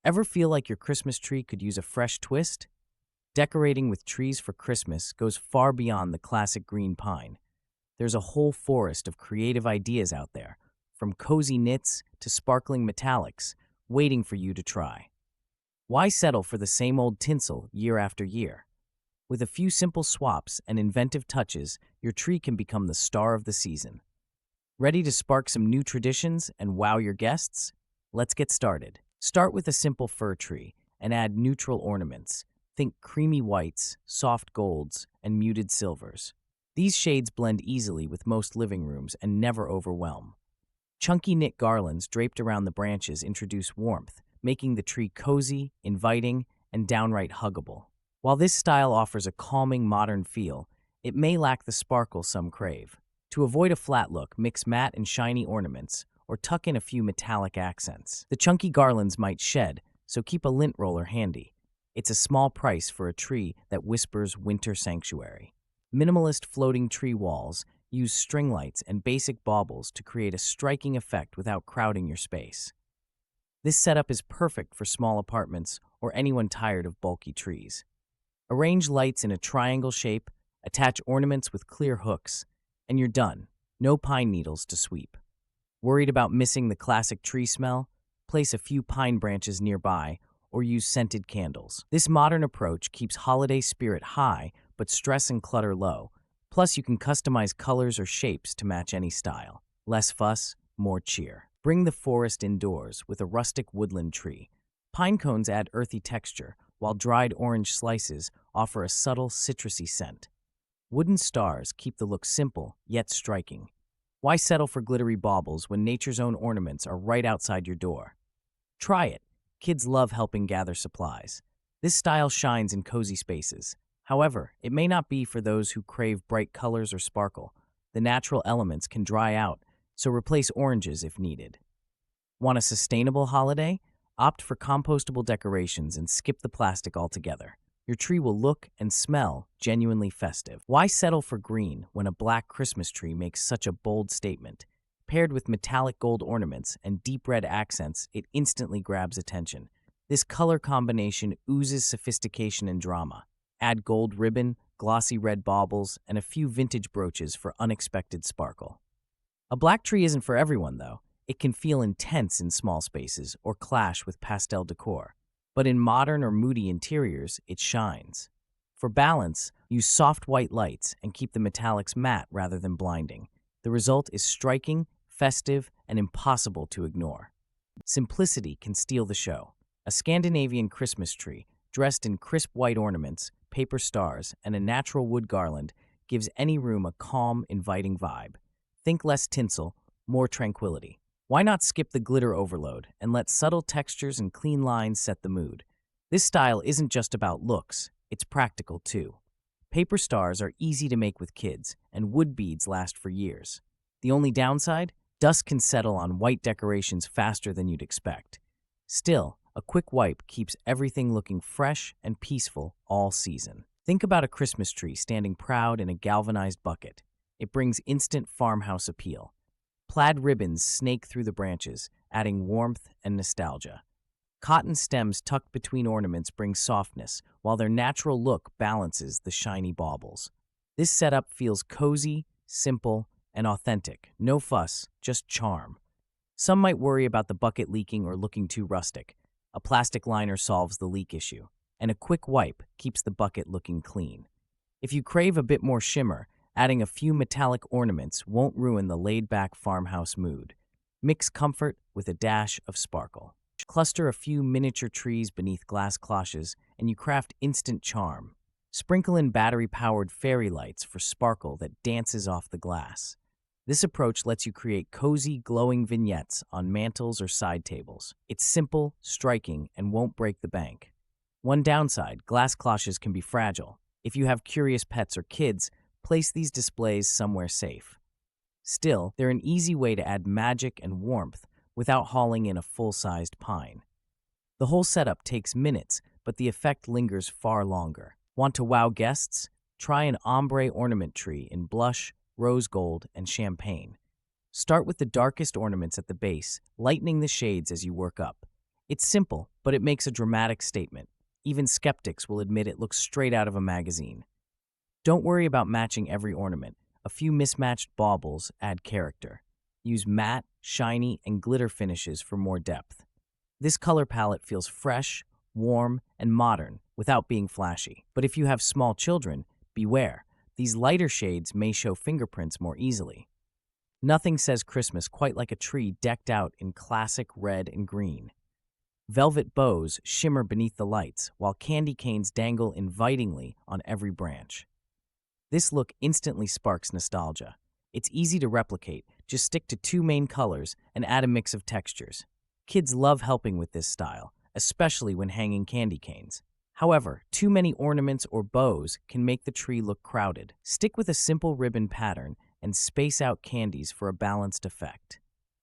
Ever feel like your Christmas tree could use a fresh twist? Decorating with trees for Christmas goes far beyond the classic green pine. There's a whole forest of creative ideas out there, from cozy knits to sparkling metallics, waiting for you to try. Why settle for the same old tinsel year after year? With a few simple swaps and inventive touches, your tree can become the star of the season. Ready to spark some new traditions and wow your guests? Let's get started. Start with a simple fir tree and add neutral ornaments. Think creamy whites, soft golds, and muted silvers. These shades blend easily with most living rooms and never overwhelm. Chunky knit garlands draped around the branches introduce warmth, making the tree cozy, inviting, and downright huggable. While this style offers a calming modern feel, it may lack the sparkle some crave. To avoid a flat look, mix matte and shiny ornaments, or tuck in a few metallic accents. The chunky garlands might shed, so keep a lint roller handy. It's a small price for a tree that whispers winter sanctuary. Minimalist floating tree walls use string lights and basic baubles to create a striking effect without crowding your space. This setup is perfect for small apartments or anyone tired of bulky trees. Arrange lights in a triangle shape, attach ornaments with clear hooks, and you're done. No pine needles to sweep. Worried about missing the classic tree smell? Place a few pine branches nearby or use scented candles. This modern approach keeps holiday spirit high but stress and clutter low. Plus, you can customize colors or shapes to match any style. Less fuss, more cheer. Bring the forest indoors with a rustic woodland tree. Pine cones add earthy texture, while dried orange slices offer a subtle citrusy scent. Wooden stars keep the look simple yet striking. Why settle for glittery baubles when nature's own ornaments are right outside your door? Try it. Kids love helping gather supplies. This style shines in cozy spaces. However, it may not be for those who crave bright colors or sparkle. The natural elements can dry out, so replace oranges if needed. Want a sustainable holiday? Opt for compostable decorations and skip the plastic altogether. Your tree will look and smell genuinely festive. Why settle for green when a black Christmas tree makes such a bold statement? Paired with metallic gold ornaments and deep red accents, it instantly grabs attention. This color combination oozes sophistication and drama. Add gold ribbon, glossy red baubles, and a few vintage brooches for unexpected sparkle. A black tree isn't for everyone, though. It can feel intense in small spaces or clash with pastel decor. But in modern or moody interiors, it shines. For balance, use soft white lights and keep the metallics matte rather than blinding. The result is striking, festive, and impossible to ignore. Simplicity can steal the show. A Scandinavian Christmas tree, dressed in crisp white ornaments, paper stars, and a natural wood garland, gives any room a calm, inviting vibe. Think less tinsel, more tranquility. Why not skip the glitter overload and let subtle textures and clean lines set the mood? This style isn't just about looks, it's practical too. Paper stars are easy to make with kids, and wood beads last for years. The only downside? Dust can settle on white decorations faster than you'd expect. Still, a quick wipe keeps everything looking fresh and peaceful all season. Think about a Christmas tree standing proud in a galvanized bucket. It brings instant farmhouse appeal. Plaid ribbons snake through the branches, adding warmth and nostalgia. Cotton stems tucked between ornaments bring softness, while their natural look balances the shiny baubles. This setup feels cozy, simple, and authentic. No fuss, just charm. Some might worry about the bucket leaking or looking too rustic. A plastic liner solves the leak issue, and a quick wipe keeps the bucket looking clean. If you crave a bit more shimmer, adding a few metallic ornaments won't ruin the laid-back farmhouse mood. Mix comfort with a dash of sparkle. Cluster a few miniature trees beneath glass cloches, and you craft instant charm. Sprinkle in battery-powered fairy lights for sparkle that dances off the glass. This approach lets you create cozy, glowing vignettes on mantels or side tables. It's simple, striking, and won't break the bank. One downside, glass cloches can be fragile. If you have curious pets or kids, place these displays somewhere safe. Still, they're an easy way to add magic and warmth without hauling in a full-sized pine. The whole setup takes minutes, but the effect lingers far longer. Want to wow guests? Try an ombre ornament tree in blush, rose gold, and champagne. Start with the darkest ornaments at the base, lightening the shades as you work up. It's simple, but it makes a dramatic statement. Even skeptics will admit it looks straight out of a magazine. Don't worry about matching every ornament. A few mismatched baubles add character. Use matte, shiny, and glitter finishes for more depth. This color palette feels fresh, warm, and modern without being flashy. But if you have small children, beware. These lighter shades may show fingerprints more easily. Nothing says Christmas quite like a tree decked out in classic red and green. Velvet bows shimmer beneath the lights, while candy canes dangle invitingly on every branch. This look instantly sparks nostalgia. It's easy to replicate. Just stick to two main colors and add a mix of textures. Kids love helping with this style, especially when hanging candy canes. However, too many ornaments or bows can make the tree look crowded. Stick with a simple ribbon pattern and space out candies for a balanced effect.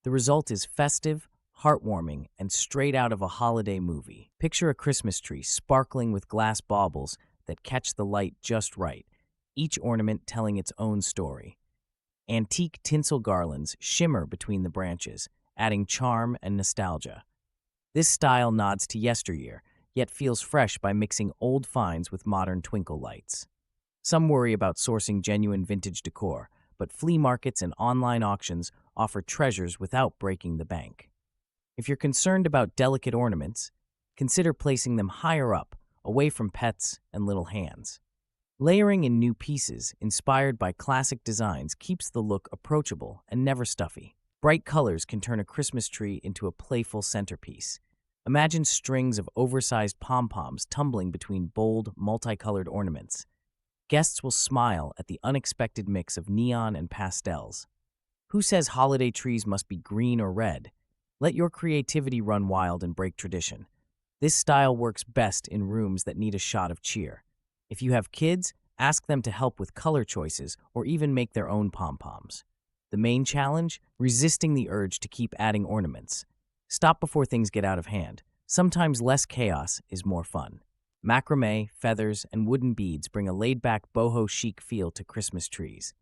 The result is festive, heartwarming, and straight out of a holiday movie. Picture a Christmas tree sparkling with glass baubles that catch the light just right, each ornament telling its own story. Antique tinsel garlands shimmer between the branches, adding charm and nostalgia. This style nods to yesteryear, yet feels fresh by mixing old finds with modern twinkle lights. Some worry about sourcing genuine vintage decor, but flea markets and online auctions offer treasures without breaking the bank. If you're concerned about delicate ornaments, consider placing them higher up, away from pets and little hands. Layering in new pieces inspired by classic designs keeps the look approachable and never stuffy. Bright colors can turn a Christmas tree into a playful centerpiece. Imagine strings of oversized pom-poms tumbling between bold, multicolored ornaments. Guests will smile at the unexpected mix of neon and pastels. Who says holiday trees must be green or red? Let your creativity run wild and break tradition. This style works best in rooms that need a shot of cheer. If you have kids, ask them to help with color choices or even make their own pom-poms. The main challenge? Resisting the urge to keep adding ornaments. Stop before things get out of hand. Sometimes less chaos is more fun. Macrame, feathers, and wooden beads bring a laid-back boho chic feel to Christmas trees.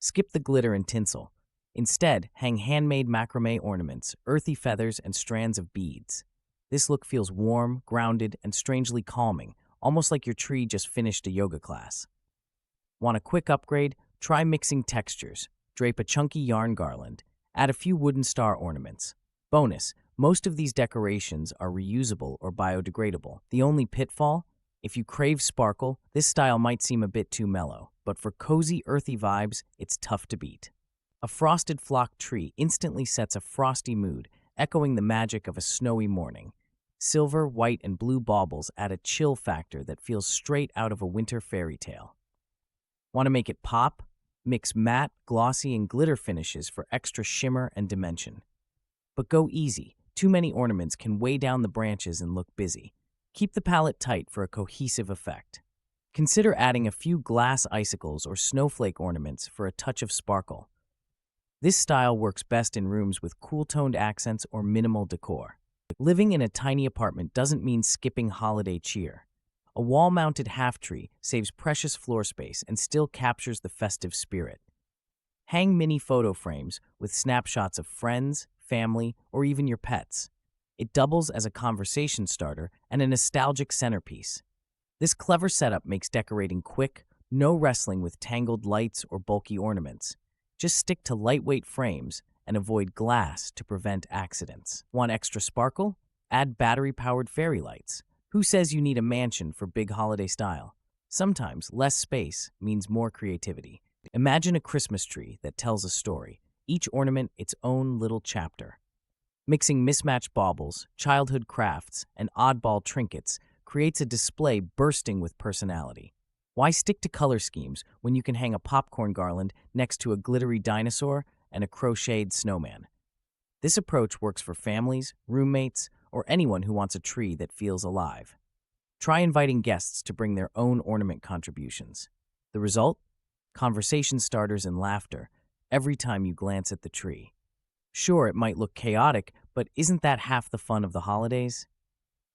Skip the glitter and tinsel. Instead, hang handmade macrame ornaments, earthy feathers, and strands of beads. This look feels warm, grounded, and strangely calming, almost like your tree just finished a yoga class. Want a quick upgrade? Try mixing textures. Drape a chunky yarn garland. Add a few wooden star ornaments. Bonus, most of these decorations are reusable or biodegradable. The only pitfall? If you crave sparkle, this style might seem a bit too mellow, but for cozy, earthy vibes, it's tough to beat. A frosted flock tree instantly sets a frosty mood, echoing the magic of a snowy morning. Silver, white, and blue baubles add a chill factor that feels straight out of a winter fairy tale. Want to make it pop? Mix matte, glossy, and glitter finishes for extra shimmer and dimension. But go easy. Too many ornaments can weigh down the branches and look busy. Keep the palette tight for a cohesive effect. Consider adding a few glass icicles or snowflake ornaments for a touch of sparkle. This style works best in rooms with cool-toned accents or minimal decor. Living in a tiny apartment doesn't mean skipping holiday cheer. A wall-mounted half-tree saves precious floor space and still captures the festive spirit. Hang mini photo frames with snapshots of friends, family, or even your pets. It doubles as a conversation starter and a nostalgic centerpiece. This clever setup makes decorating quick, no wrestling with tangled lights or bulky ornaments. Just stick to lightweight frames and avoid glass to prevent accidents. Want extra sparkle? Add battery-powered fairy lights. Who says you need a mansion for big holiday style? Sometimes less space means more creativity. Imagine a Christmas tree that tells a story, each ornament its own little chapter. Mixing mismatched baubles, childhood crafts, and oddball trinkets creates a display bursting with personality. Why stick to color schemes when you can hang a popcorn garland next to a glittery dinosaur and a crocheted snowman? This approach works for families, roommates, or anyone who wants a tree that feels alive. Try inviting guests to bring their own ornament contributions. The result? Conversation starters and laughter every time you glance at the tree. Sure, it might look chaotic, but isn't that half the fun of the holidays?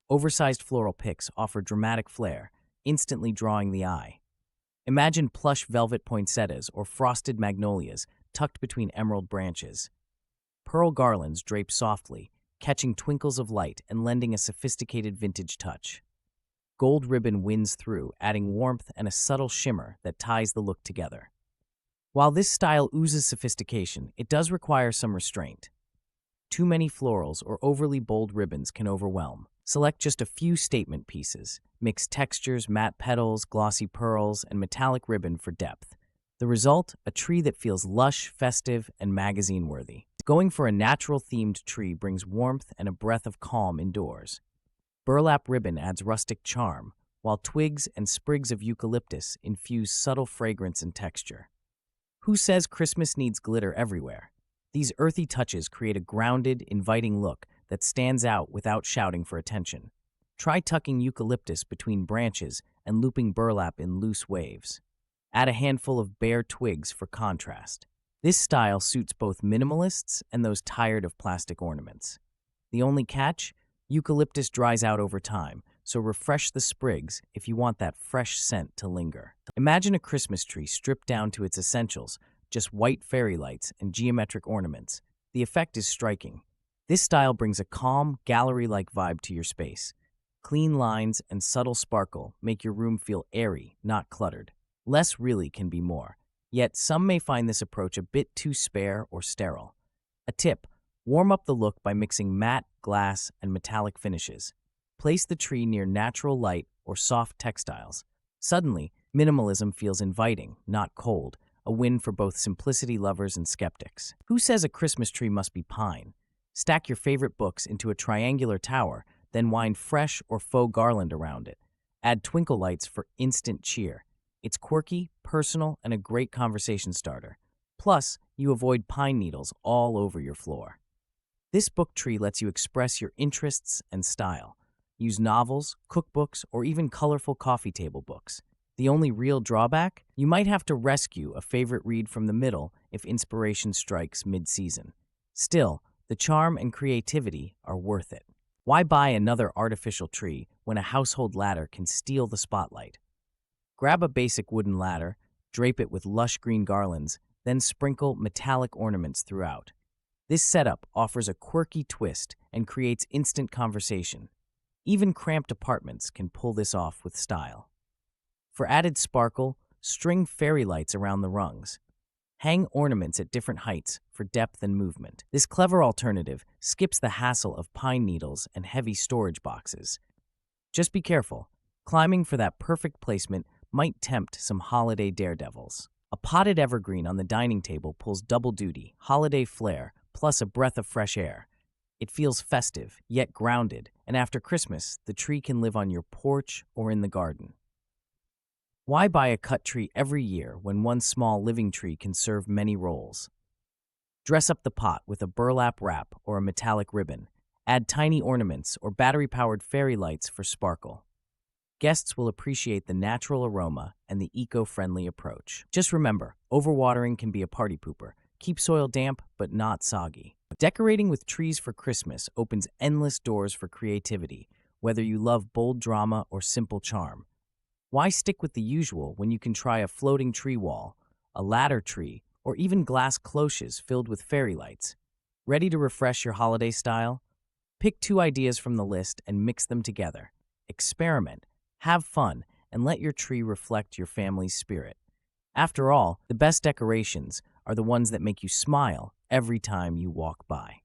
Oversized floral picks offer dramatic flair, instantly drawing the eye. Imagine plush velvet poinsettias or frosted magnolias tucked between emerald branches. Pearl garlands drape softly, catching twinkles of light and lending a sophisticated vintage touch. Gold ribbon wins through, adding warmth and a subtle shimmer that ties the look together. While this style oozes sophistication, it does require some restraint. Too many florals or overly bold ribbons can overwhelm. Select just a few statement pieces. Mix textures, matte petals, glossy pearls, and metallic ribbon for depth. The result, a tree that feels lush, festive, and magazine-worthy. Going for a natural-themed tree brings warmth and a breath of calm indoors. Burlap ribbon adds rustic charm, while twigs and sprigs of eucalyptus infuse subtle fragrance and texture. Who says Christmas needs glitter everywhere? These earthy touches create a grounded, inviting look that stands out without shouting for attention. Try tucking eucalyptus between branches and looping burlap in loose waves. Add a handful of bare twigs for contrast. This style suits both minimalists and those tired of plastic ornaments. The only catch? Eucalyptus dries out over time, so refresh the sprigs if you want that fresh scent to linger. Imagine a Christmas tree stripped down to its essentials, just white fairy lights and geometric ornaments. The effect is striking. This style brings a calm, gallery-like vibe to your space. Clean lines and subtle sparkle make your room feel airy, not cluttered. Less really can be more. Yet some may find this approach a bit too spare or sterile. A tip: warm up the look by mixing matte, glass, and metallic finishes. Place the tree near natural light or soft textiles. Suddenly, minimalism feels inviting, not cold, a win for both simplicity lovers and skeptics. Who says a Christmas tree must be pine? Stack your favorite books into a triangular tower, then wind fresh or faux garland around it. Add twinkle lights for instant cheer. It's quirky, personal, and a great conversation starter. Plus, you avoid pine needles all over your floor. This book tree lets you express your interests and style. Use novels, cookbooks, or even colorful coffee table books. The only real drawback? You might have to rescue a favorite read from the middle if inspiration strikes mid-season. Still, the charm and creativity are worth it. Why buy another artificial tree when a household ladder can steal the spotlight? Grab a basic wooden ladder, drape it with lush green garlands, then sprinkle metallic ornaments throughout. This setup offers a quirky twist and creates instant conversation. Even cramped apartments can pull this off with style. For added sparkle, string fairy lights around the rungs. Hang ornaments at different heights for depth and movement. This clever alternative skips the hassle of pine needles and heavy storage boxes. Just be careful. Climbing for that perfect placement might tempt some holiday daredevils. A potted evergreen on the dining table pulls double duty, holiday flair, plus a breath of fresh air. It feels festive, yet grounded, and after Christmas, the tree can live on your porch or in the garden. Why buy a cut tree every year when one small living tree can serve many roles? Dress up the pot with a burlap wrap or a metallic ribbon. Add tiny ornaments or battery-powered fairy lights for sparkle. Guests will appreciate the natural aroma and the eco-friendly approach. Just remember, overwatering can be a party pooper. Keep soil damp, but not soggy. Decorating with trees for Christmas opens endless doors for creativity, whether you love bold drama or simple charm. Why stick with the usual when you can try a floating tree wall, a ladder tree, or even glass cloches filled with fairy lights? Ready to refresh your holiday style? Pick 2 ideas from the list and mix them together. Experiment, have fun, and let your tree reflect your family's spirit. After all, the best decorations are the ones that make you smile every time you walk by.